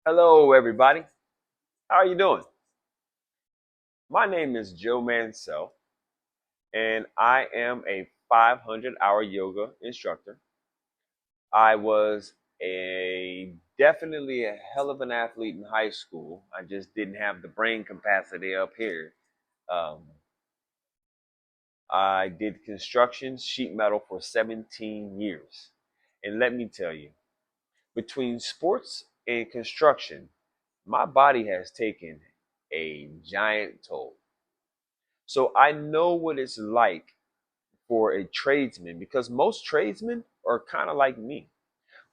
Hello, everybody. How are you doing? My name is Joe Mansell, and I am a 500-hour yoga instructor. I was a definitely a hell of an athlete in high school. I just didn't have the brain capacity up here. Um, I did construction sheet metal for 17 years. And let me tell you, between sports and construction, my body has taken a giant toll. So I know what it's like for a tradesman because most tradesmen are kind of like me.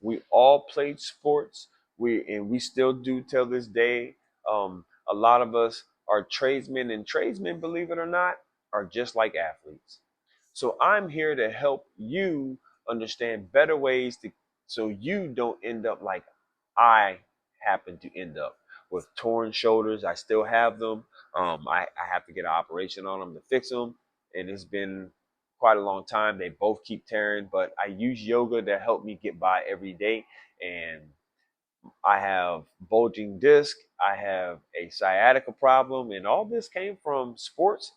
We all played sports. We still do till this day. A lot of us are tradesmen, and tradesmen, believe it or not, are just like athletes. So I'm here to help you understand better ways to so you don't end up like I happen to end up with torn shoulders. I still have them. I have to get an operation on them to fix them, and it's been quite a long time. They both keep tearing, but I use yoga to help me get by every day. And I have bulging disc. I have a sciatica problem, and all this came from sports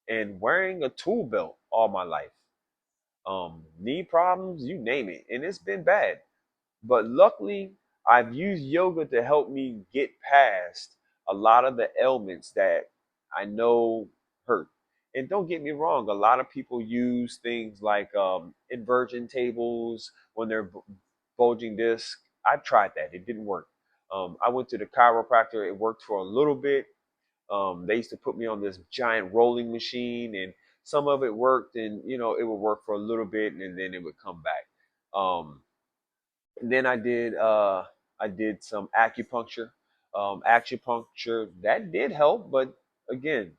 and wearing a tool belt all my life. Knee problems, you name it, and it's been bad. But luckily, I've used yoga to help me get past a lot of the ailments that I know hurt. And don't get me wrong, a lot of people use things like inversion tables when they're bulging disc. I've tried that, it didn't work. I went to the chiropractor, it worked for a little bit. They used to put me on this giant rolling machine, and some of it worked, and it would work for a little bit, and then it would come back. Um, and then I did some acupuncture. Acupuncture that did help, but again,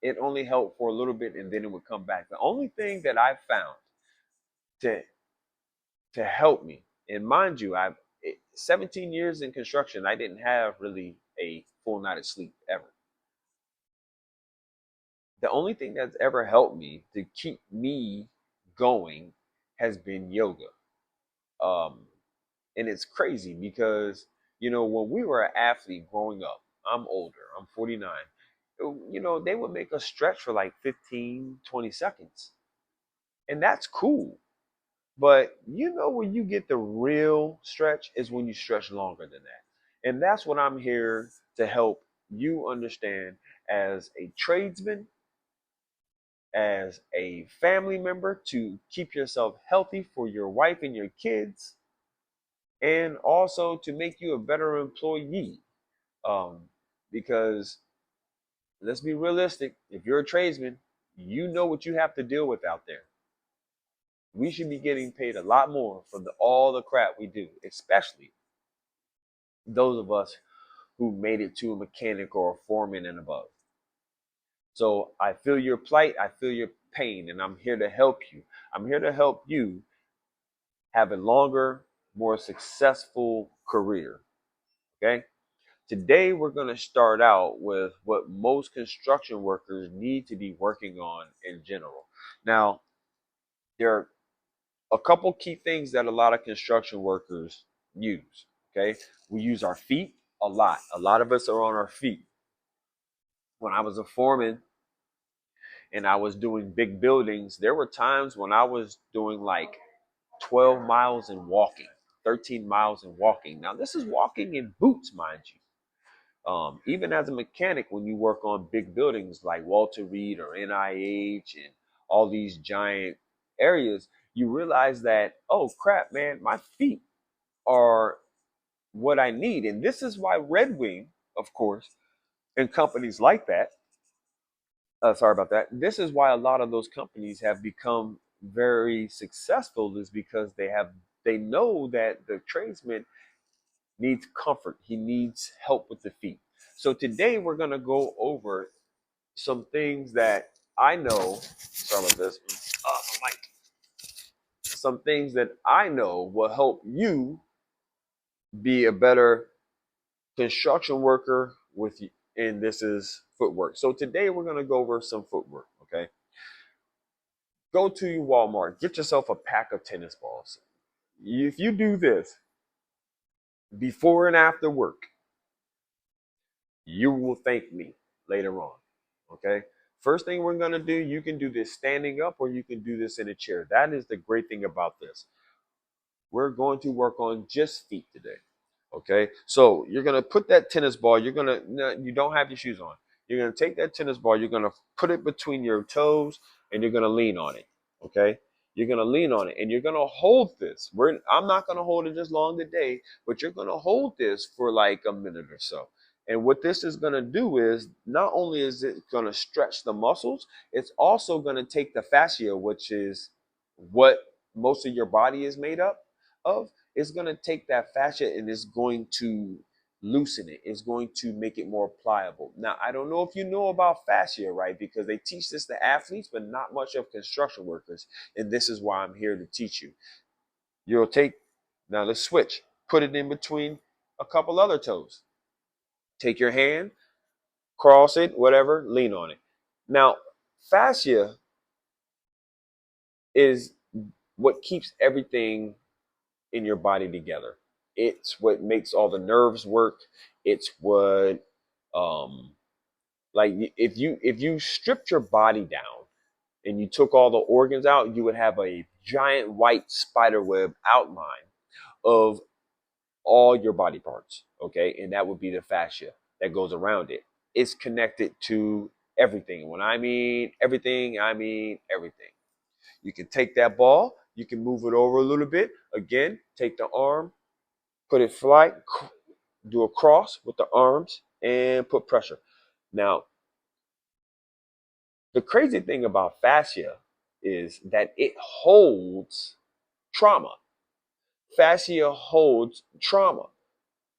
it only helped for a little bit, and then it would come back. The only thing that I found to to help me, and mind you, I've 17 years in construction. I didn't have really a full night of sleep ever. The only thing that's ever helped me to keep me going has been yoga. Um, and it's crazy because when we were an athlete growing up, I'm older, I'm 49. They would make us stretch for like 15, 20 seconds, and that's cool. But when you get the real stretch is when you stretch longer than that. And that's what I'm here to help you understand as a tradesman, as a family member, to keep yourself healthy for your wife and your kids, and also to make you a better employee. Um, because let's be realistic, if you're a tradesman, you know what you have to deal with out there. We should be getting paid a lot more for all the crap we do, especially those of us who made it to a mechanic or a foreman and above. So I feel your plight, I feel your pain, and I'm here to help you. I'm here to help you have a longer, more successful career. Okay. Today, we're going to start out with what most construction workers need to be working on in general. Now, there are a couple key things that a lot of construction workers use. Okay. We use our feet a lot. A lot of us are on our feet. When I was a foreman and I was doing big buildings, there were times when I was doing like 12 miles and walking, 13 miles and walking. Now, this is walking in boots, mind you. Even as a mechanic, when you work on big buildings like Walter Reed or NIH and all these giant areas, you realize that, oh crap, man, my feet are what I need. And this is why Red Wing, of course, and companies like that, sorry about that, this is why a lot of those companies have become very successful, is because they know that the tradesman needs comfort. He needs help with the feet. So today we're going to go over some things that I know. Sorry about this. The mic. Some things that I know will help you be a better construction worker with you. And this is footwork. So today we're going to go over some footwork. Okay. Go to your Walmart. Get yourself a pack of tennis balls. If you do this, before and after work. You will thank me later on. Okay. First thing we're going to do, you can do this standing up or you can do this in a chair. That is the great thing about this. We're going to work on just feet today. Okay. So you're going to put that tennis ball, you're going to, no, you don't have your shoes on. You're going to take that tennis ball, you're going to put it between your toes and you're going to lean on it. Okay. You're going to lean on it and you're going to hold this. I'm not going to hold it this long today, but you're going to hold this for like a minute or so. And what this is going to do is not only is it going to stretch the muscles, it's also going to take the fascia, which is what most of your body is made up of. It's going to take that fascia and it's going to loosen it. It's going to make it more pliable. Now, I don't know if you know about fascia, right? Because they teach this to athletes, but not much of construction workers. And this is why I'm here to teach you. You'll take, now let's switch, put it in between a couple other toes. Take your hand, cross it, whatever, lean on it. Now, fascia is what keeps everything in your body together. It's what makes all the nerves work. It's what um like if you stripped your body down and you took all the organs out, you would have a giant white spider web outline of all your body parts, okay? And that would be the fascia that goes around it. It's connected to everything. When I mean everything, I mean everything. You can take that ball, you can move it over a little bit. Again, take the arm, put it flat, do a cross with the arms, and put pressure. Now, the crazy thing about fascia is that it holds trauma. Fascia holds trauma.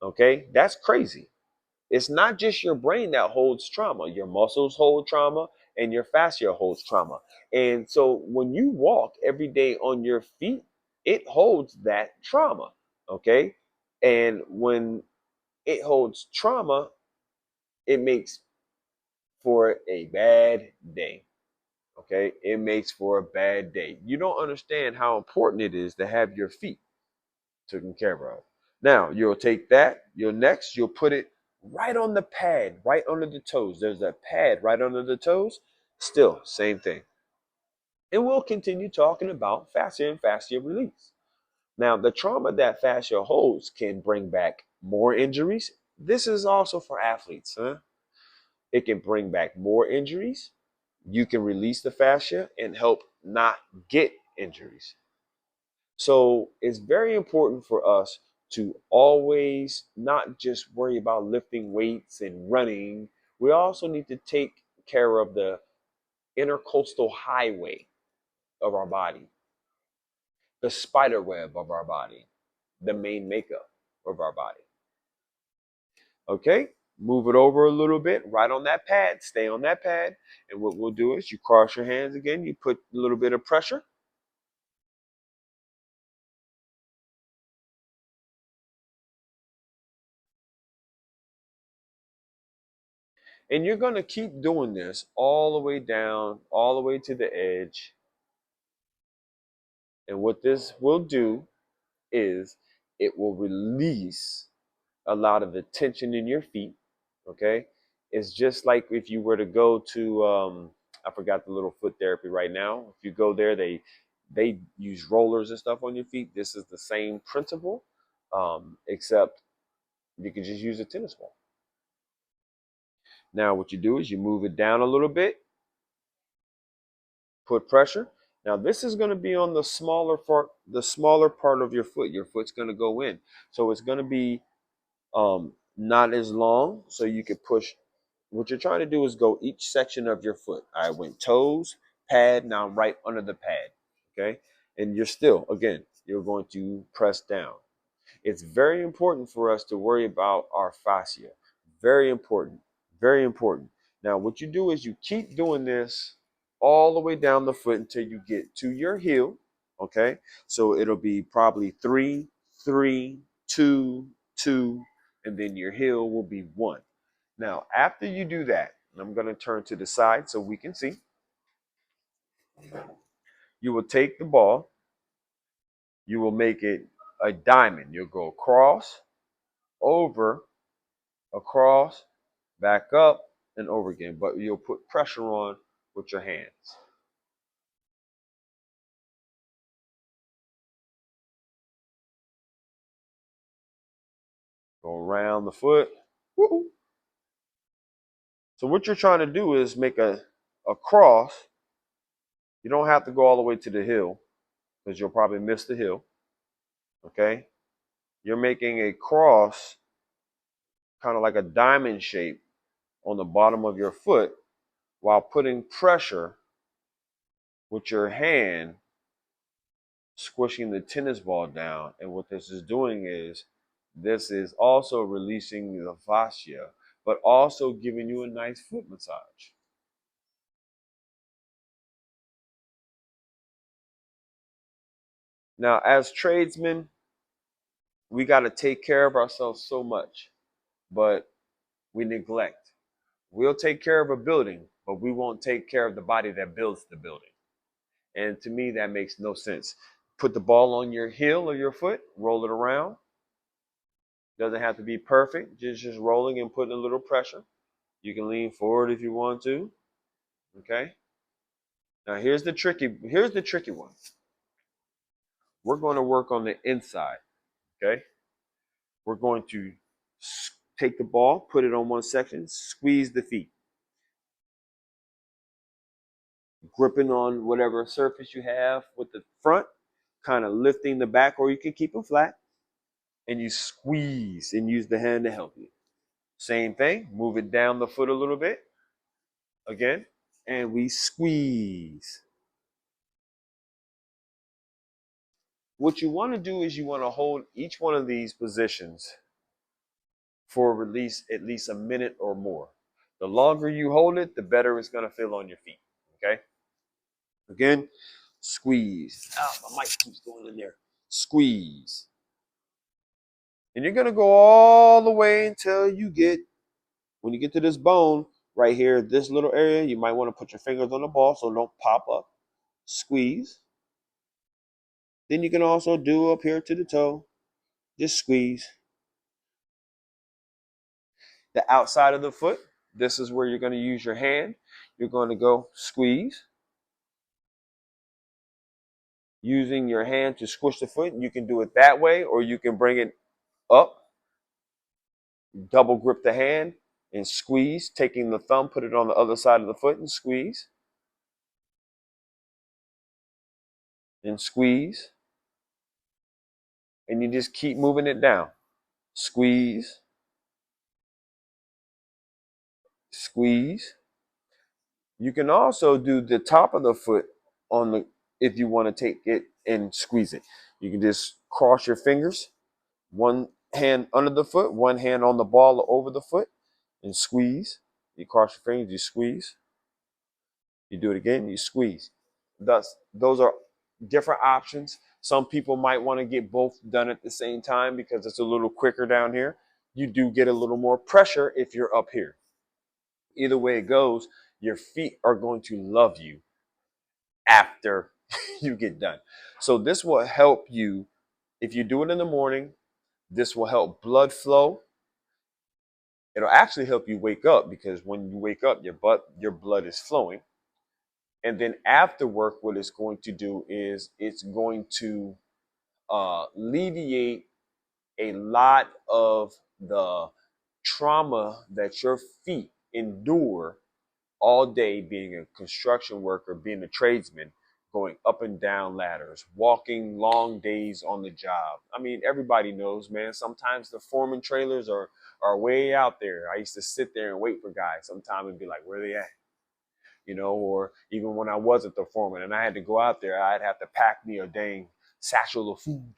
Okay, that's crazy. It's not just your brain that holds trauma, your muscles hold trauma, and your fascia holds trauma. And so when you walk every day on your feet, it holds that trauma. Okay, and when it holds trauma, it makes for a bad day. Okay, it makes for a bad day. You don't understand how important it is to have your feet taken care of. Now, you'll take that, you'll put it right on the pad, right under the toes. There's a pad right under the toes. Still, same thing. And we'll continue talking about fascia and fascia release. Now, the trauma that fascia holds can bring back more injuries. This is also for athletes, huh? It can bring back more injuries. You can release the fascia and help not get injuries. So it's very important for us to always not just worry about lifting weights and running. We also need to take care of the intercostal highway of our body, the spider web of our body, the main makeup of our body. Okay, move it over a little bit, right on that pad, stay on that pad. And what we'll do is you cross your hands again, you put a little bit of pressure. And you're going to keep doing this all the way down, all the way to the edge. And what this will do is it will release a lot of the tension in your feet. Okay. It's just like if you were to go to, I forgot the little foot therapy right now. If you go there, they use rollers and stuff on your feet. This is the same principle, except you can just use a tennis ball. Now, what you do is you move it down a little bit, put pressure. Now this is going to be on the smaller part of your foot. Your foot's going to go in, so it's going to be not as long, so you can push. What you're trying to do is go each section of your foot. I went toes, pad. Now I'm right under the pad. Okay, and you're still again. You're going to press down. It's very important for us to worry about our fascia. Very important. Very important. Now, what you do is you keep doing this all the way down the foot until you get to your heel. Okay. So it'll be probably three, three, two, two, and then your heel will be one. Now, after you do that, and I'm going to turn to the side so we can see, you will take the ball, you will make it a diamond. You'll go across, over, across, back up, and over again. But you'll put pressure on with your hands. Go around the foot. Woo-hoo. So what you're trying to do is make a cross. You don't have to go all the way to the heel because you'll probably miss the heel. Okay? You're making a cross, kind of like a diamond shape on the bottom of your foot while putting pressure with your hand, squishing the tennis ball down. And what this is doing is this is also releasing the fascia, but also giving you a nice foot massage. Now, as tradesmen, we got to take care of ourselves so much, but we neglect. We'll take care of a building, but we won't take care of the body that builds the building. And to me, that makes no sense. Put the ball on your heel of your foot, roll it around. Doesn't have to be perfect, just rolling and putting a little pressure. You can lean forward if you want to. Okay. Now here's the tricky one. We're going to work on the inside. Okay. We're going to take the ball, put it on one section, squeeze the feet, gripping on whatever surface you have with the front, kind of lifting the back, or you can keep them flat, and you squeeze and use the hand to help you. Same thing, move it down the foot a little bit again, and we squeeze. What you want to do is you want to hold each one of these positions for release at least a minute or more. The longer you hold it, the better it's going to feel on your feet. Okay? Again, squeeze. Ah, my mic keeps going in there. Squeeze. And you're going to go all the way until when you get to this bone right here, this little area, you might want to put your fingers on the ball so don't pop up. Squeeze. Then you can also do up here to the toe. Just squeeze. The outside of the foot, this is where you're going to use your hand. You're going to go squeeze. Using your hand to squish the foot, you can do it that way, or you can bring it up, double grip the hand, and squeeze, taking the thumb, put it on the other side of the foot and squeeze. And squeeze. And you just keep moving it down. Squeeze. Squeeze. You can also do the top of the foot on the if you want to take it and squeeze it. You can just cross your fingers, one hand under the foot, one hand on the ball or over the foot, and squeeze. You cross your fingers, you squeeze. You do it again, you squeeze. Those are different options. Some people might want to get both done at the same time because it's a little quicker down here. You do get a little more pressure if you're up here. Either way it goes, your feet are going to love you after you get done. So this will help you if you do it in the morning. This will help blood flow. It'll actually help you wake up because when you wake up, your blood is flowing. And then after work, what it's going to do is it's going to alleviate a lot of the trauma that your feet endure all day being a construction worker, being a tradesman, going up and down ladders, walking long days on the job. I mean, everybody knows, man, sometimes the foreman trailers are way out there. I used to sit there and wait for guys sometime and be like, where are they at? Or even when I wasn't the foreman and I had to go out there, I'd have to pack me a dang satchel of food.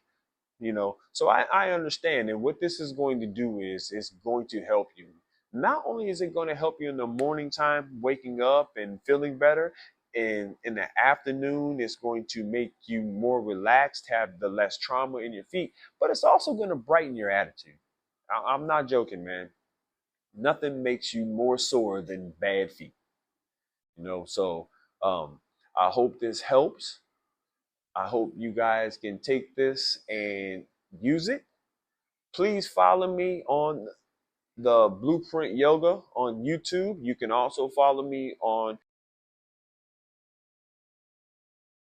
So I understand. And what this is going to do is it's going to help you. Not only is it going to help you in the morning time, waking up and feeling better, and in the afternoon, it's going to make you more relaxed, have the less trauma in your feet, but it's also going to brighten your attitude. I'm not joking, man. Nothing makes you more sore than bad feet. So I hope this helps. I hope you guys can take this and use it. Please follow me on the Blueprint Yoga on YouTube. You can also follow me on